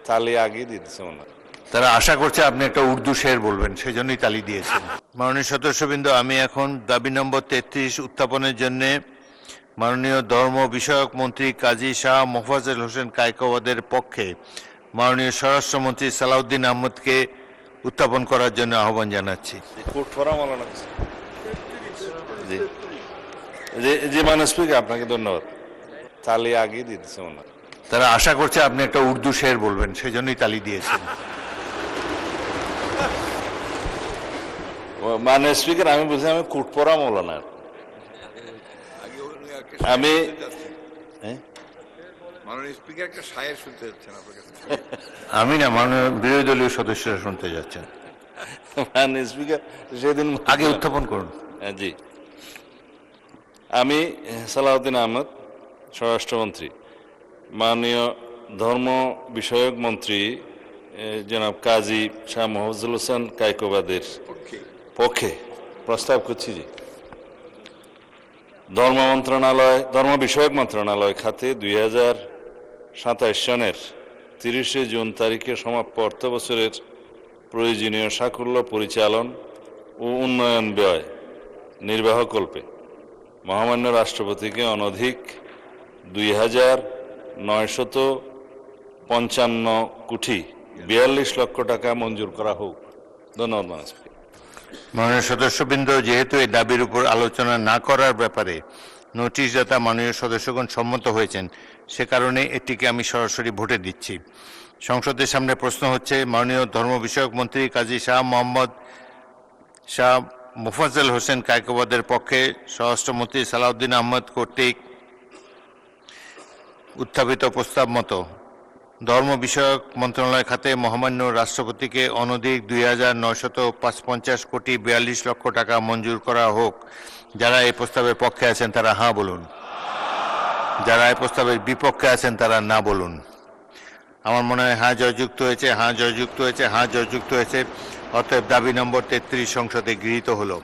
তালি আগে দিতেছে মনে হয়। তারা আশা করছে আপনি একটা উর্দু শের বলবেন, সেজন্যই তালি দিয়েছেন। মাননীয় সদস্যবৃন্দ, আমি এখন দাবি নম্বর 33 উত্থাপনের জন্য মাননীয় ধর্ম বিষয়ক মন্ত্রী কাজী শাহ মোফাজ্জল হোসেন কায়কোবাদের পক্ষে মাননীয় স্বরাষ্ট্রমন্ত্রী সালাউদ্দিন আহমদকে উত্থাপন করার জন্য আহ্বান জানাচ্ছি। কোর্ট ফোরাম মৌলানা। জি জি জি, মাননীয় স্পিকার, আপনাকে ধন্যবাদ। তালি আগে দিতেছে মনে হয়। তারা আশা করছে আপনি একটা উর্দু শের বলবেন, সেজন্যই তালি দিয়েছেন। মাননীয় স্পিকার, আমি বুঝি আমি কোর্ট ফোরাম মৌলানা। আমি মাননীয় স্পিকার একটা শায়ের শুনতে যাচ্ছেন আপনার কাছে। আমি না, মাননীয় বিরোধী দলীয় সদস্যরা শুনতে যাচ্ছেন। মাননীয় স্পিকার, সেদিন আগে উত্থাপন করুন। জি, আমি সালাউদ্দিন আহমদ, স্বরাষ্ট্রমন্ত্রী, মাননীয় ধর্ম বিষয়ক মন্ত্রী জনাব কাজী শাহ মোফাজ্জল হোসেন কায়কোবাদের পক্ষে প্রস্তাব করছি যে ধর্ম বিষয়ক মন্ত্রণালয় খাতে 2027 সনের 30 জুন তারিখে সমাপ্ত অর্থ বছরের প্রয়োজনীয় সাকুল্য পরিচালন ও উন্নয়ন ব্যয় নির্বাহকল্পে মহামান্য রাষ্ট্রপতিকে অনধিক 2,955 কোটি 42 লক্ষ টাকা মঞ্জুর করা হোক। ধন্যবাদ মাননীয় স্পিকার। মাননীয় সদস্যবৃন্দ, যেহেতু এই দাবির উপর আলোচনা না করার ব্যাপারে নোটিশদাতা মাননীয় সদস্যগণ সম্মত হয়েছেন, সে কারণে এটিকে আমি সরাসরি ভোটে দিচ্ছি। সংসদের সামনে প্রশ্ন হচ্ছে, মাননীয় ধর্ম বিষয়ক মন্ত্রী কাজী শাহ মোফাজ্জল হোসেন কায়কোবাদের পক্ষে স্বরাষ্ট্রমন্ত্রী সালাউদ্দিন আহমদ কর্তৃক উত্থাপিত প্রস্তাব মতো ধর্ম বিষয়ক মন্ত্রণালয় খাতে মহামান্য রাষ্ট্রপতিকে অনধিক 2,955 কোটি 42 লক্ষ টাকা মঞ্জুর করা হোক। যারা এই প্রস্তাবের পক্ষে আছেন তারা হাঁ বলুন, যারা এই প্রস্তাবের বিপক্ষে আছেন তারা না বলুন। আমার মনে হয় হাঁ জয়যুক্ত হয়েছে, হাঁ জয়যুক্ত হয়েছে, হাঁ জয়যুক্ত হয়েছে। অতএব দাবি নম্বর 33 সংসদে গৃহীত হলো।